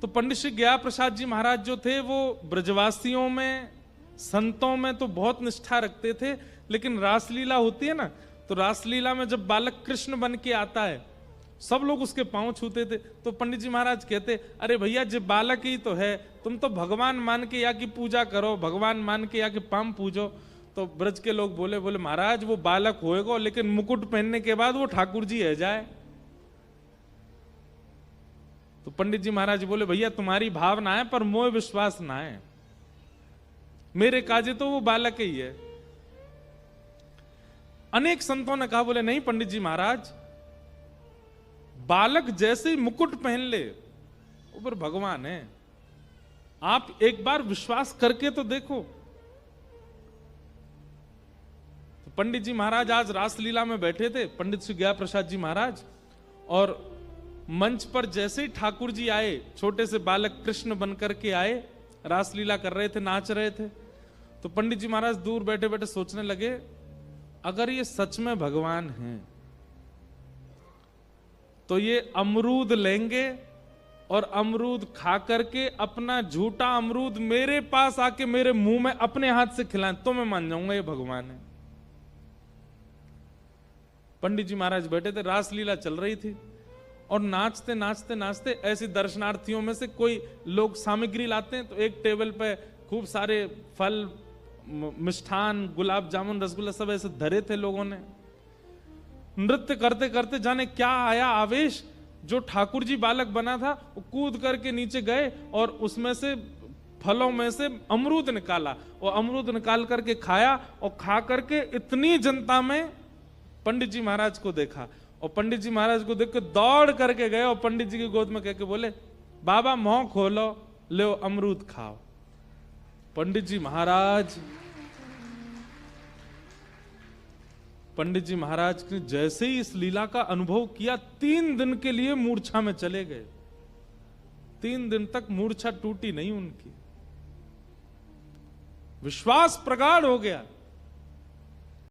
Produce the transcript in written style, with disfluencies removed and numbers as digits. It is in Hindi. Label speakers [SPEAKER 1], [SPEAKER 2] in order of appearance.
[SPEAKER 1] तो पंडित श्री गया प्रसाद जी महाराज जो थे वो ब्रजवासियों में, संतों में तो बहुत निष्ठा रखते थे, लेकिन रासलीला होती है ना, तो रासलीला में जब बालक कृष्ण बन के आता है सब लोग उसके पांव छूते थे। तो पंडित जी महाराज कहते, अरे भैया जब बालक ही तो है, तुम तो भगवान मान के या की पूजा करो, भगवान मान के या के पाम पूजो। तो ब्रज के लोग बोले महाराज वो बालक होएगा, लेकिन मुकुट पहनने के बाद वो ठाकुर जी है जाए। तो पंडित जी महाराज बोले, भैया तुम्हारी भावना है पर मोह विश्वास ना है, मेरे काजे तो वो बालक ही है। अनेक संतों ने कहा, बोले नहीं पंडित जी महाराज, बालक जैसे ही मुकुट पहन ले ऊपर भगवान है, आप एक बार विश्वास करके तो देखो। तो पंडित जी महाराज आज रासलीला में बैठे थे, पंडित श्री गया प्रसाद जी महाराज, और मंच पर जैसे ही ठाकुर जी आए, छोटे से बालक कृष्ण बनकर के आए, रासलीला कर रहे थे, नाच रहे थे। तो पंडित जी महाराज दूर बैठे बैठे सोचने लगे, अगर ये सच में भगवान हैं तो ये अमरूद लेंगे और अमरूद खा करके अपना झूठा अमरूद मेरे पास आके मेरे मुंह में अपने हाथ से खिलाएं तो मैं मान जाऊंगा ये भगवान है। पंडित जी महाराज बैठे थे, रासलीला चल रही थी, और नाचते नाचते नाचते ऐसे दर्शनार्थियों में से कोई लोग सामग्री लाते हैं, तो एक टेबल पे खूब सारे फल, मिष्ठान, गुलाब जामुन, रसगुल्ला सब ऐसे धरे थे लोगों ने। नृत्य करते करते जाने क्या आया आवेश, जो ठाकुर जी बालक बना था वो कूद करके नीचे गए और उसमें से फलों में से अमरूद निकाला, और अमरूद निकाल करके खाया, और खा करके इतनी जनता में पंडित जी महाराज को देखा, और पंडित जी महाराज को देख के दौड़ करके गए और पंडित जी की गोद में कह के बोले, बाबा मुंह खोलो, लो अमरूद खाओ। पंडित जी महाराज ने जैसे ही इस लीला का अनुभव किया, 3 दिन के लिए मूर्छा में चले गए। 3 दिन तक मूर्छा टूटी नहीं उनकी, विश्वास प्रगाढ़ हो गया।